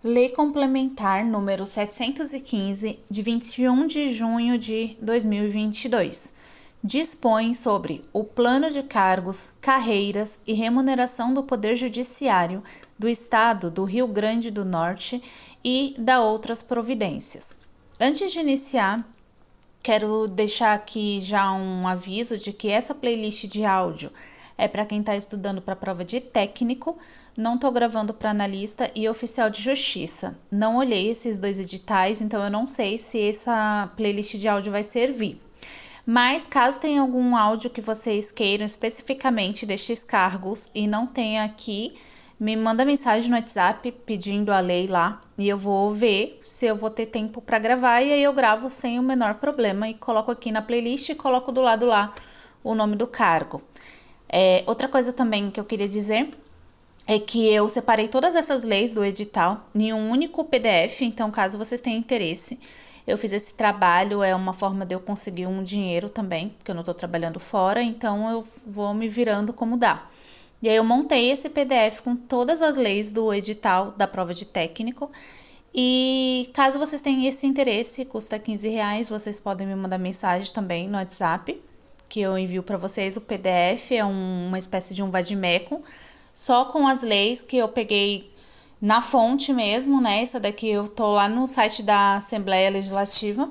Lei Complementar número 715, de 21 de junho de 2022, dispõe sobre o plano de cargos, carreiras e remuneração do Poder Judiciário do Estado do Rio Grande do Norte e da outras providências. Antes de iniciar, quero deixar aqui já um aviso de que essa playlist de áudio é para quem está estudando para a prova de técnico. Não estou gravando para analista e oficial de justiça. Não olhei esses dois editais, então eu não sei se essa playlist de áudio vai servir. Mas caso tenha algum áudio que vocês queiram especificamente destes cargos e não tenha aqui, me manda mensagem no WhatsApp pedindo a lei lá e eu vou ver se eu vou ter tempo para gravar, e aí eu gravo sem o menor problema e coloco aqui na playlist e coloco do lado lá o nome do cargo. Outra coisa também que eu queria dizer é que eu separei todas essas leis do edital em um único PDF, então caso vocês tenham interesse, eu fiz esse trabalho, é uma forma de eu conseguir um dinheiro também, porque eu não estou trabalhando fora, então eu vou me virando como dá. E aí eu montei esse PDF com todas as leis do edital da prova de técnico, e caso vocês tenham esse interesse, custa R$ 15, vocês podem me mandar mensagem também no WhatsApp, que eu envio para vocês. O PDF é uma espécie de um vade-mecum, só com as leis que eu peguei na fonte mesmo, né? Essa daqui eu tô lá no site da Assembleia Legislativa.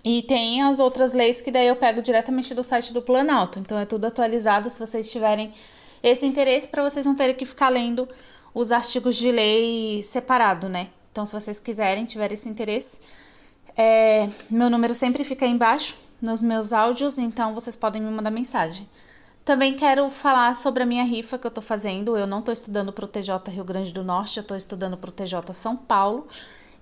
E tem as outras leis que daí eu pego diretamente do site do Planalto. Então é tudo atualizado se vocês tiverem esse interesse, para vocês não terem que ficar lendo os artigos de lei separado, né? Então se vocês quiserem, tiverem esse interesse, meu número sempre fica aí embaixo nos meus áudios, então vocês podem me mandar mensagem. Também quero falar sobre a minha rifa que eu tô fazendo. Eu não tô estudando pro TJ Rio Grande do Norte, eu tô estudando pro TJ São Paulo.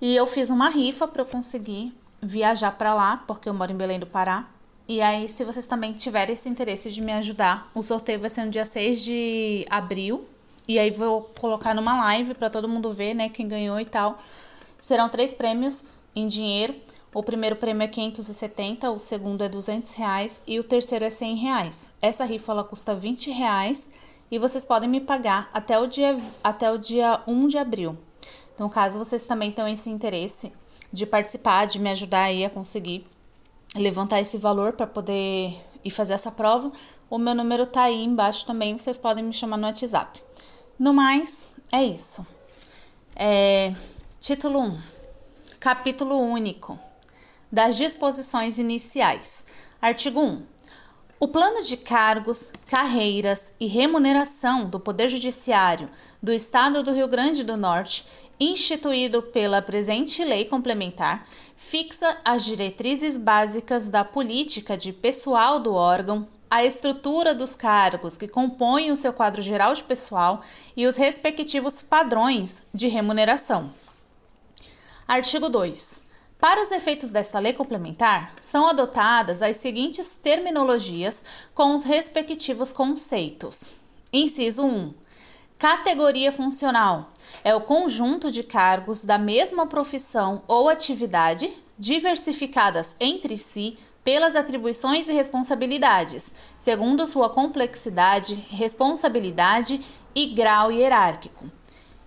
E eu fiz uma rifa para eu conseguir viajar para lá, porque eu moro em Belém do Pará. E aí, se vocês também tiverem esse interesse de me ajudar, o sorteio vai ser no dia 6 de abril. E aí vou colocar numa live para todo mundo ver, né, quem ganhou e tal. Serão 3 prêmios em dinheiro. O primeiro prêmio é 570, o segundo é R$ 200 e o terceiro é R$ 100. Essa rifa ela custa R$ 20 e vocês podem me pagar até o dia 1 de abril. Então, caso vocês também tenham esse interesse de participar, de me ajudar aí a conseguir levantar esse valor para poder ir fazer essa prova, o meu número tá aí embaixo também, vocês podem me chamar no WhatsApp. No mais, é isso. Título 1. Capítulo único das disposições iniciais. Artigo 1. O plano de cargos, carreiras e remuneração do Poder Judiciário do Estado do Rio Grande do Norte, instituído pela presente lei complementar, fixa as diretrizes básicas da política de pessoal do órgão, a estrutura dos cargos que compõem o seu quadro geral de pessoal e os respectivos padrões de remuneração. Artigo 2. Para os efeitos desta lei complementar, são adotadas as seguintes terminologias com os respectivos conceitos. Inciso 1. Categoria funcional é o conjunto de cargos da mesma profissão ou atividade, diversificadas entre si pelas atribuições e responsabilidades, segundo sua complexidade, responsabilidade e grau hierárquico.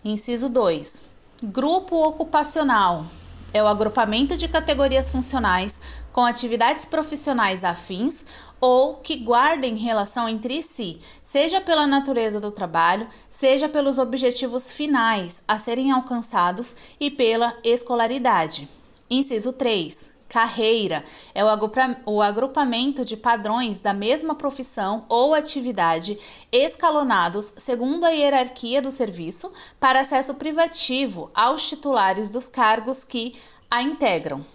Inciso 2. Grupo ocupacional é o agrupamento de categorias funcionais com atividades profissionais afins ou que guardem relação entre si, seja pela natureza do trabalho, seja pelos objetivos finais a serem alcançados e pela escolaridade. Inciso 3. Carreira é o agrupamento de padrões da mesma profissão ou atividade escalonados segundo a hierarquia do serviço para acesso privativo aos titulares dos cargos que a integram.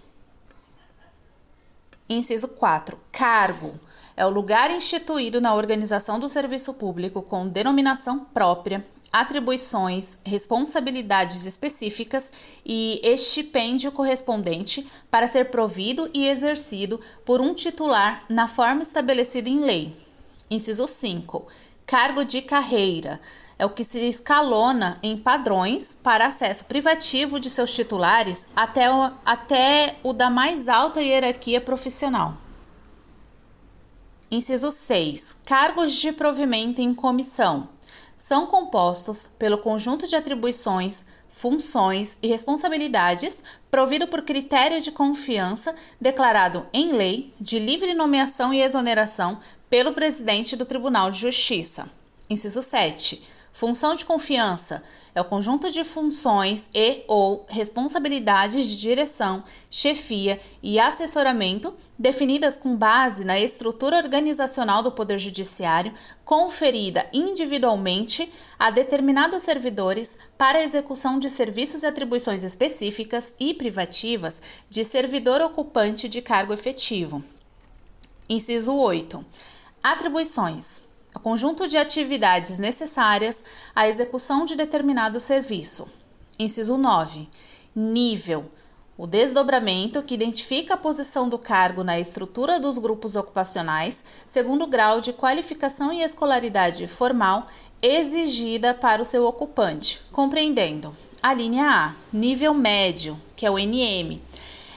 Inciso 4. Cargo é o lugar instituído na organização do serviço público com denominação própria, atribuições, responsabilidades específicas e estipêndio correspondente para ser provido e exercido por um titular na forma estabelecida em lei. Inciso 5. Cargo de carreira é o que se escalona em padrões para acesso privativo de seus titulares até o da mais alta hierarquia profissional. Inciso 6. Cargos de provimento em comissão são compostos pelo conjunto de atribuições, funções e responsabilidades provido por critério de confiança declarado em lei de livre nomeação e exoneração pelo presidente do Tribunal de Justiça. Inciso 7. Função de confiança é o conjunto de funções e ou responsabilidades de direção, chefia e assessoramento definidas com base na estrutura organizacional do Poder Judiciário, conferida individualmente a determinados servidores para a execução de serviços e atribuições específicas e privativas de servidor ocupante de cargo efetivo. Inciso 8. Atribuições. O conjunto de atividades necessárias à execução de determinado serviço. Inciso 9. Nível. O desdobramento que identifica a posição do cargo na estrutura dos grupos ocupacionais, segundo o grau de qualificação e escolaridade formal exigida para o seu ocupante, compreendendo a linha A, nível médio, que é o NM.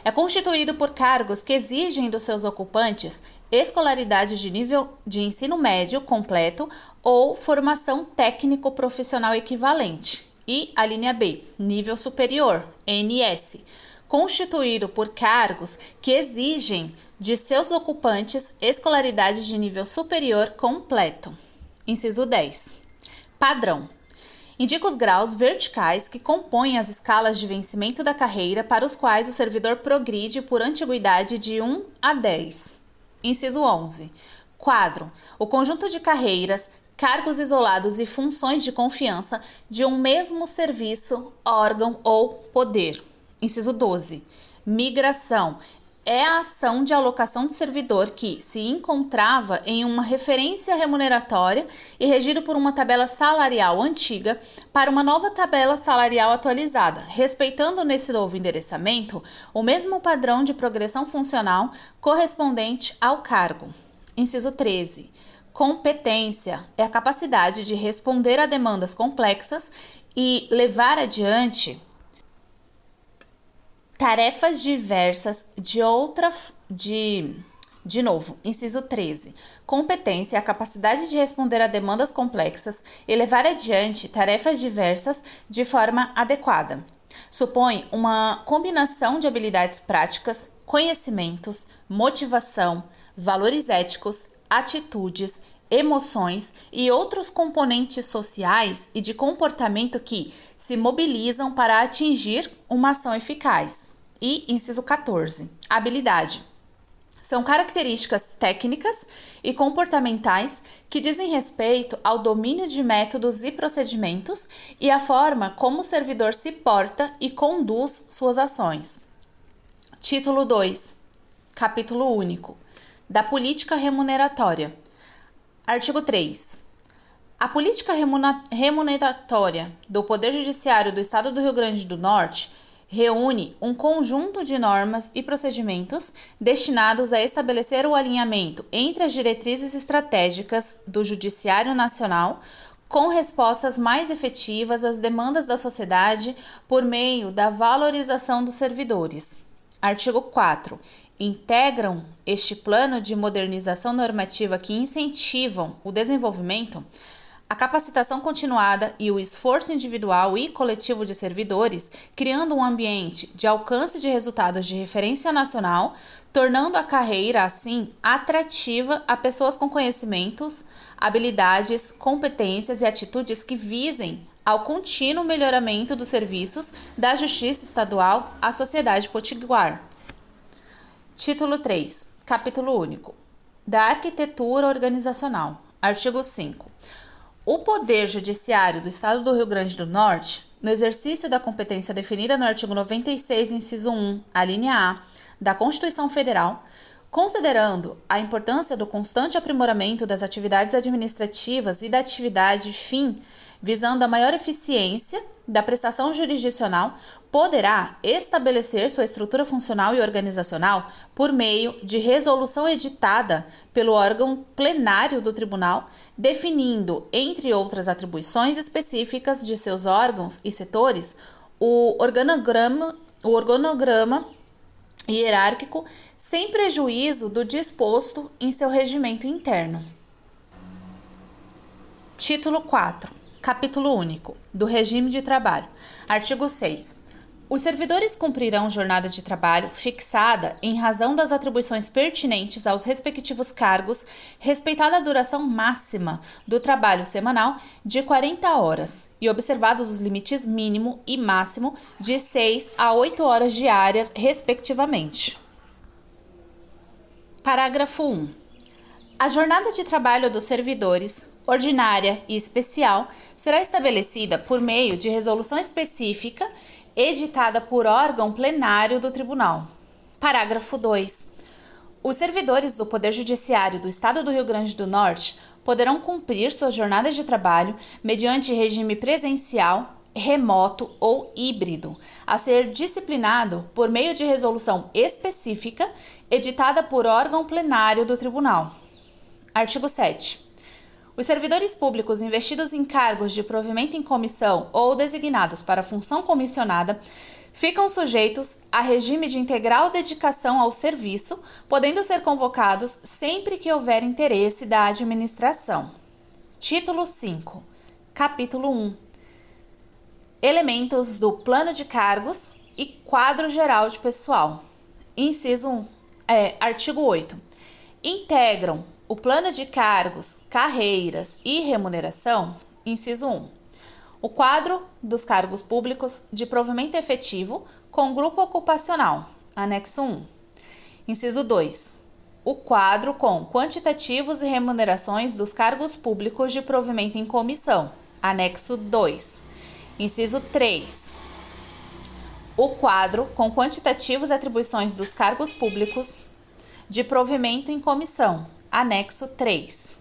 É constituído por cargos que exigem dos seus ocupantes escolaridade de nível de ensino médio completo ou formação técnico-profissional equivalente. E a linha B, nível superior, NS, constituído por cargos que exigem de seus ocupantes escolaridade de nível superior completo. Inciso 10. Padrão. Indica os graus verticais que compõem as escalas de vencimento da carreira para os quais o servidor progride por antiguidade de 1 a 10. Inciso 11. Quadro. O conjunto de carreiras, cargos isolados e funções de confiança de um mesmo serviço, órgão ou poder. Inciso 12. Migração. É a ação de alocação de servidor que se encontrava em uma referência remuneratória e regido por uma tabela salarial antiga para uma nova tabela salarial atualizada, respeitando nesse novo endereçamento o mesmo padrão de progressão funcional correspondente ao cargo. Inciso 13. Competência é a capacidade de responder a demandas complexas e levar adiante tarefas diversas de novo, inciso 13. Competência é a capacidade de responder a demandas complexas e levar adiante tarefas diversas de forma adequada. Supõe uma combinação de habilidades práticas, conhecimentos, motivação, valores éticos, atitudes, emoções e outros componentes sociais e de comportamento que se mobilizam para atingir uma ação eficaz. E inciso 14. Habilidade. São características técnicas e comportamentais que dizem respeito ao domínio de métodos e procedimentos e a forma como o servidor se porta e conduz suas ações. Título 2. Capítulo único. Da política remuneratória. Artigo 3. A política remuneratória do Poder Judiciário do Estado do Rio Grande do Norte reúne um conjunto de normas e procedimentos destinados a estabelecer o alinhamento entre as diretrizes estratégicas do Judiciário Nacional com respostas mais efetivas às demandas da sociedade por meio da valorização dos servidores. Artigo 4. Integram este plano de modernização normativa que incentivam o desenvolvimento, a capacitação continuada e o esforço individual e coletivo de servidores, criando um ambiente de alcance de resultados de referência nacional, tornando a carreira, assim, atrativa a pessoas com conhecimentos, habilidades, competências e atitudes que visem ao contínuo melhoramento dos serviços da Justiça Estadual à sociedade potiguar. Título 3. Capítulo único. Da arquitetura organizacional. Artigo 5. O Poder Judiciário do Estado do Rio Grande do Norte, no exercício da competência definida no artigo 96, inciso 1, a linha A, da Constituição Federal, considerando a importância do constante aprimoramento das atividades administrativas e da atividade fim, visando a maior eficiência da prestação jurisdicional, poderá estabelecer sua estrutura funcional e organizacional por meio de resolução editada pelo órgão plenário do tribunal, definindo, entre outras atribuições específicas de seus órgãos e setores, o organograma hierárquico, sem prejuízo do disposto em seu regimento interno. Título 4. Capítulo único do regime de trabalho. Artigo 6. Os servidores cumprirão jornada de trabalho fixada em razão das atribuições pertinentes aos respectivos cargos, respeitada a duração máxima do trabalho semanal de 40 horas e observados os limites mínimo e máximo de 6 a 8 horas diárias, respectivamente. Parágrafo 1. A jornada de trabalho dos servidores, ordinária e especial, será estabelecida por meio de resolução específica editada por órgão plenário do Tribunal. Parágrafo 2. Os servidores do Poder Judiciário do Estado do Rio Grande do Norte poderão cumprir suas jornadas de trabalho mediante regime presencial, remoto ou híbrido, a ser disciplinado por meio de resolução específica editada por órgão plenário do Tribunal. Artigo 7. Os servidores públicos investidos em cargos de provimento em comissão ou designados para função comissionada ficam sujeitos a regime de integral dedicação ao serviço, podendo ser convocados sempre que houver interesse da administração. Título 5. Capítulo 1. Elementos do plano de cargos e quadro geral de pessoal. Artigo 8. Integram o plano de cargos, carreiras e remuneração, inciso 1. O quadro dos cargos públicos de provimento efetivo com grupo ocupacional, anexo 1. Inciso 2. O quadro com quantitativos e remunerações dos cargos públicos de provimento em comissão, anexo 2. Inciso 3. O quadro com quantitativos e atribuições dos cargos públicos de provimento em comissão, anexo 3.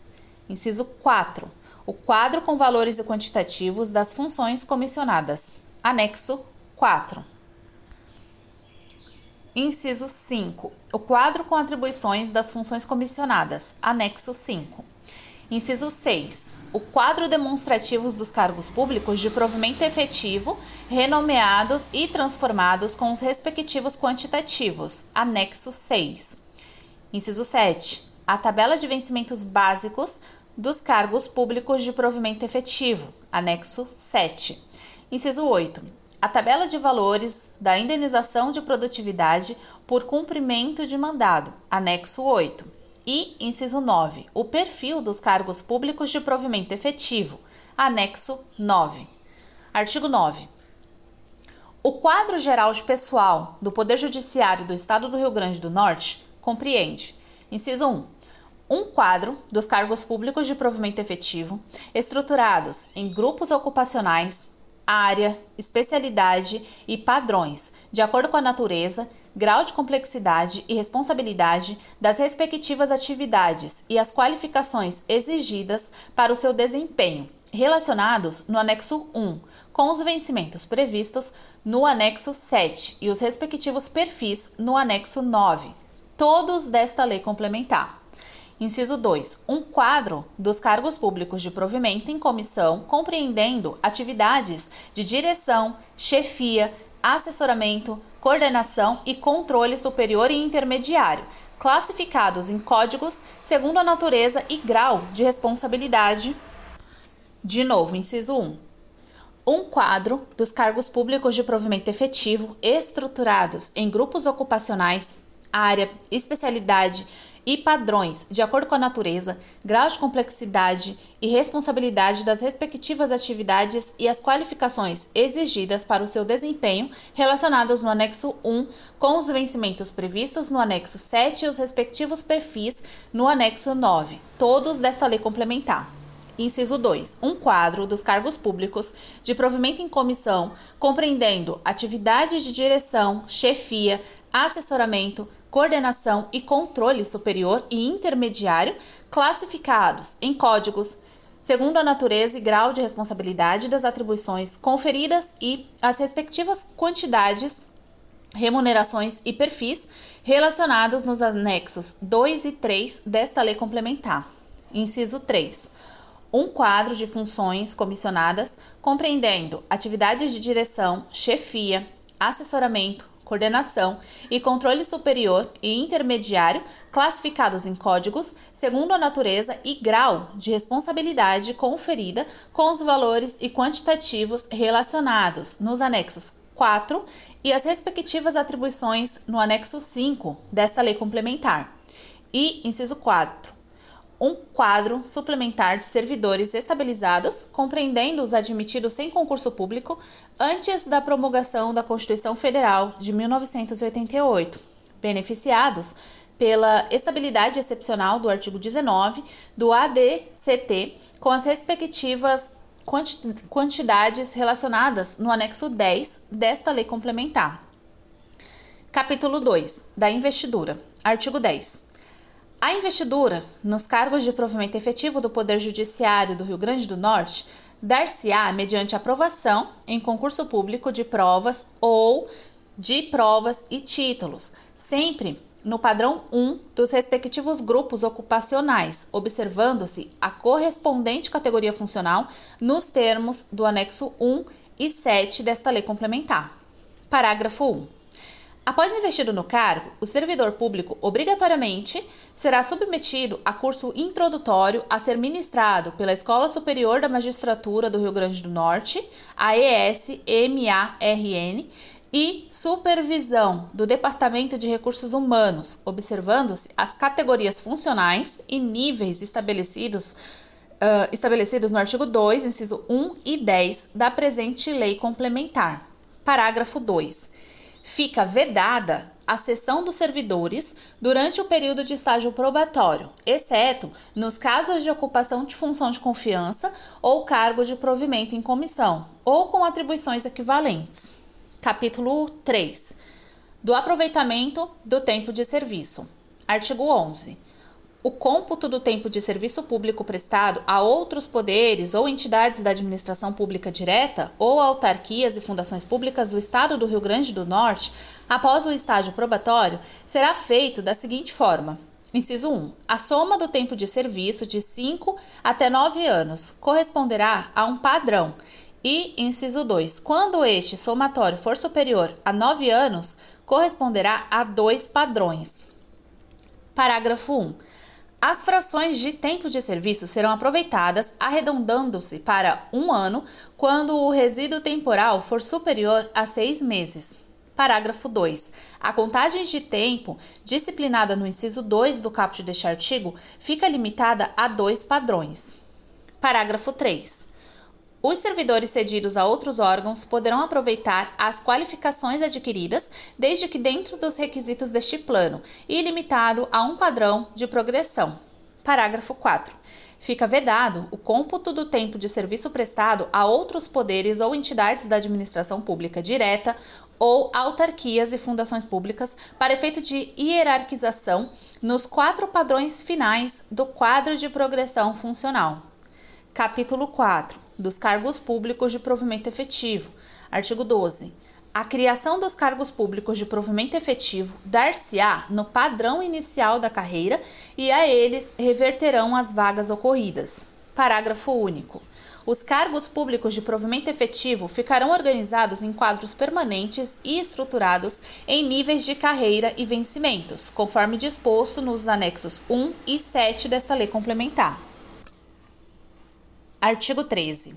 Inciso 4. O quadro com valores e quantitativos das funções comissionadas, anexo 4. Inciso 5. O quadro com atribuições das funções comissionadas, anexo 5. Inciso 6. O quadro demonstrativos dos cargos públicos de provimento efetivo, renomeados e transformados com os respectivos quantitativos, anexo 6. Inciso 7. A tabela de vencimentos básicos dos cargos públicos de provimento efetivo, anexo 7. Inciso 8. A tabela de valores da indenização de produtividade por cumprimento de mandado, anexo 8. E, inciso 9. O perfil dos cargos públicos de provimento efetivo, anexo 9. Artigo 9. O quadro geral de pessoal do Poder Judiciário do Estado do Rio Grande do Norte compreende, inciso 1. Um quadro dos cargos públicos de provimento efetivo, estruturados em grupos ocupacionais, área, especialidade e padrões, de acordo com a natureza, grau de complexidade e responsabilidade das respectivas atividades e as qualificações exigidas para o seu desempenho, relacionados no anexo 1, com os vencimentos previstos no anexo 7 e os respectivos perfis no anexo 9, todos desta lei complementar. Inciso 2. Um quadro dos cargos públicos de provimento em comissão, compreendendo atividades de direção, chefia, assessoramento, coordenação e controle superior e intermediário, classificados em códigos segundo a natureza e grau de responsabilidade. De novo, inciso 1. Um quadro dos cargos públicos de provimento efetivo, estruturados em grupos ocupacionais, área, especialidade e padrões, de acordo com a natureza, grau de complexidade e responsabilidade das respectivas atividades e as qualificações exigidas para o seu desempenho, relacionados no anexo 1, com os vencimentos previstos no anexo 7 e os respectivos perfis no anexo 9, todos desta lei complementar. Inciso 2. Um quadro dos cargos públicos de provimento em comissão, compreendendo atividades de direção, chefia, assessoramento, coordenação e controle superior e intermediário, classificados em códigos, segundo a natureza e grau de responsabilidade das atribuições conferidas e as respectivas quantidades, remunerações e perfis relacionados nos anexos 2 e 3 desta lei complementar. Inciso 3. Um quadro de funções comissionadas, compreendendo atividades de direção, chefia, assessoramento, coordenação e controle superior e intermediário, classificados em códigos, segundo a natureza e grau de responsabilidade conferida com os valores e quantitativos relacionados nos anexos 4 e as respectivas atribuições no anexo 5 desta lei complementar. E, inciso 4, um quadro suplementar de servidores estabilizados, compreendendo os admitidos sem concurso público antes da promulgação da Constituição Federal de 1988, beneficiados pela estabilidade excepcional do artigo 19 do ADCT, com as respectivas quantidades relacionadas no anexo 10 desta lei complementar. Capítulo 2, da investidura. Artigo 10. A investidura, nos cargos de provimento efetivo do Poder Judiciário do Rio Grande do Norte, dar-se-á mediante aprovação em concurso público de provas ou de provas e títulos, sempre no padrão 1 dos respectivos grupos ocupacionais, observando-se a correspondente categoria funcional nos termos do anexo 1 e 7 desta lei complementar. Parágrafo 1. Após investido no cargo, o servidor público obrigatoriamente será submetido a curso introdutório a ser ministrado pela Escola Superior da Magistratura do Rio Grande do Norte, a ESMARN, e supervisão do Departamento de Recursos Humanos, observando-se as categorias funcionais e níveis estabelecidos no artigo 2, inciso 1 e 10 da presente lei complementar. Parágrafo 2. Fica vedada a cessão dos servidores durante o período de estágio probatório, exceto nos casos de ocupação de função de confiança ou cargo de provimento em comissão, ou com atribuições equivalentes. Capítulo 3. Do aproveitamento do tempo de serviço. Artigo 11. O cômputo do tempo de serviço público prestado a outros poderes ou entidades da administração pública direta ou autarquias e fundações públicas do Estado do Rio Grande do Norte após o estágio probatório será feito da seguinte forma. Inciso 1. A soma do tempo de serviço de 5 até 9 anos corresponderá a um padrão e, inciso 2, quando este somatório for superior a 9 anos, corresponderá a 2 padrões. Parágrafo 1. As frações de tempo de serviço serão aproveitadas arredondando-se para 1 ano quando o resíduo temporal for superior a 6 meses. Parágrafo 2. A contagem de tempo, disciplinada no inciso 2 do caput deste artigo, fica limitada a 2 padrões. Parágrafo 3. Os servidores cedidos a outros órgãos poderão aproveitar as qualificações adquiridas, desde que dentro dos requisitos deste plano, e limitado a um padrão de progressão. Parágrafo 4. Fica vedado o cômputo do tempo de serviço prestado a outros poderes ou entidades da administração pública direta ou autarquias e fundações públicas para efeito de hierarquização nos 4 padrões finais do quadro de progressão funcional. Capítulo 4. Dos cargos públicos de provimento efetivo. Artigo 12. A criação dos cargos públicos de provimento efetivo dar-se-á no padrão inicial da carreira e a eles reverterão as vagas ocorridas. Parágrafo único. Os cargos públicos de provimento efetivo ficarão organizados em quadros permanentes e estruturados em níveis de carreira e vencimentos, conforme disposto nos anexos 1 e 7 desta lei complementar. Artigo 13.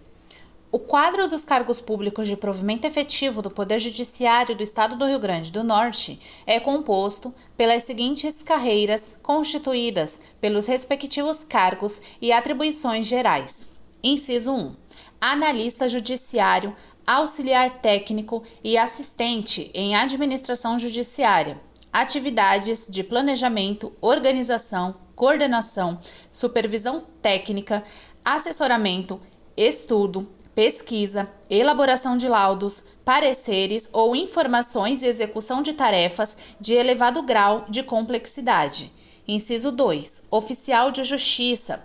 O quadro dos cargos públicos de provimento efetivo do Poder Judiciário do Estado do Rio Grande do Norte é composto pelas seguintes carreiras constituídas pelos respectivos cargos e atribuições gerais. Inciso 1. Analista judiciário, auxiliar técnico e assistente em administração judiciária. Atividades de planejamento, organização, coordenação, supervisão técnica, assessoramento, estudo, pesquisa, elaboração de laudos, pareceres ou informações e execução de tarefas de elevado grau de complexidade. Inciso 2. Oficial de justiça.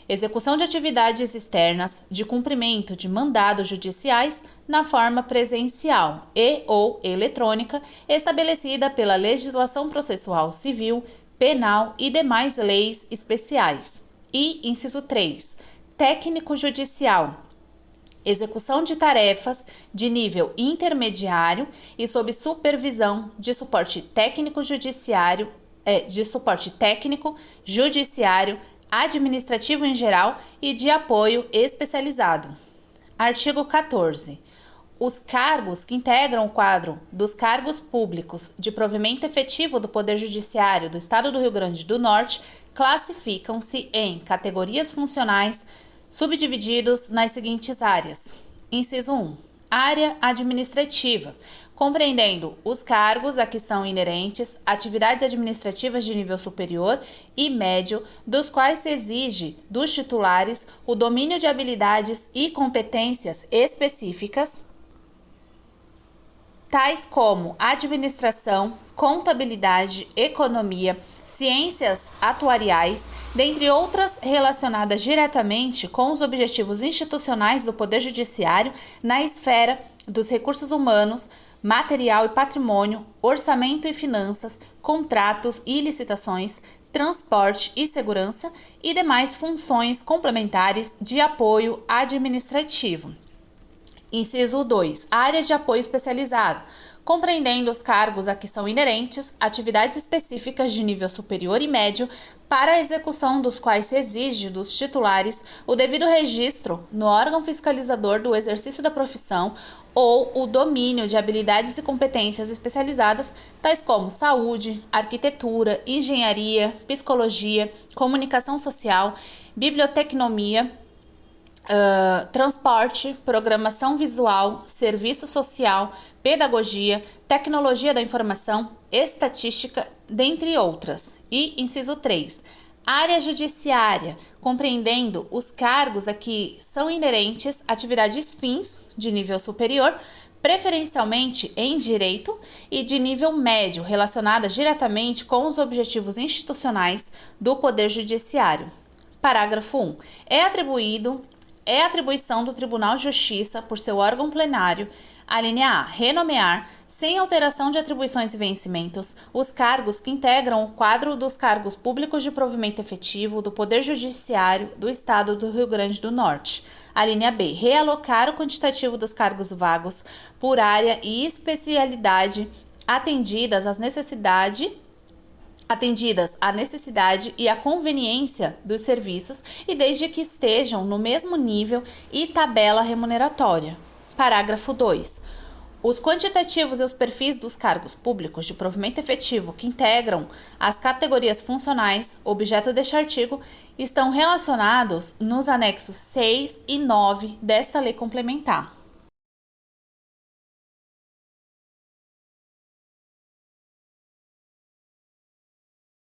Execução de atividades externas de cumprimento de mandados judiciais na forma presencial e ou eletrônica estabelecida pela legislação processual civil, penal e demais leis especiais. E, inciso 3. Técnico judicial. execução de tarefas de nível intermediário e sob supervisão de suporte técnico judiciário, administrativo em geral e de apoio especializado. Artigo 14. Os cargos que integram o quadro dos cargos públicos de provimento efetivo do Poder Judiciário do Estado do Rio Grande do Norte classificam-se em categorias funcionais subdivididos nas seguintes áreas. Inciso 1. Área administrativa, compreendendo os cargos a que são inerentes atividades administrativas de nível superior e médio, dos quais se exige dos titulares o domínio de habilidades e competências específicas, tais como administração, contabilidade, economia, ciências atuariais, dentre outras relacionadas diretamente com os objetivos institucionais do Poder Judiciário na esfera dos recursos humanos, material e patrimônio, orçamento e finanças, contratos e licitações, transporte e segurança e demais funções complementares de apoio administrativo. Inciso 2. Área de apoio especializado, compreendendo os cargos a que são inerentes atividades específicas de nível superior e médio, para a execução dos quais se exige dos titulares o devido registro no órgão fiscalizador do exercício da profissão ou o domínio de habilidades e competências especializadas, tais como saúde, arquitetura, engenharia, psicologia, comunicação social, bibliotecnomia, transporte, programação visual, serviço social, pedagogia, tecnologia da informação, estatística, dentre outras. E inciso 3. Área judiciária, compreendendo os cargos a que são inerentes atividades fins de nível superior, preferencialmente em direito, e de nível médio, relacionadas diretamente com os objetivos institucionais do Poder Judiciário. Parágrafo 1. É atribuição do Tribunal de Justiça, por seu órgão plenário, a linha A, renomear, sem alteração de atribuições e vencimentos, os cargos que integram o quadro dos cargos públicos de provimento efetivo do Poder Judiciário do Estado do Rio Grande do Norte. A linha B, realocar o quantitativo dos cargos vagos por área e especialidade atendidas à necessidade e à conveniência dos serviços e desde que estejam no mesmo nível e tabela remuneratória. Parágrafo 2. Os quantitativos e os perfis dos cargos públicos de provimento efetivo que integram as categorias funcionais, objeto deste artigo, estão relacionados nos anexos 6 e 9 desta lei complementar.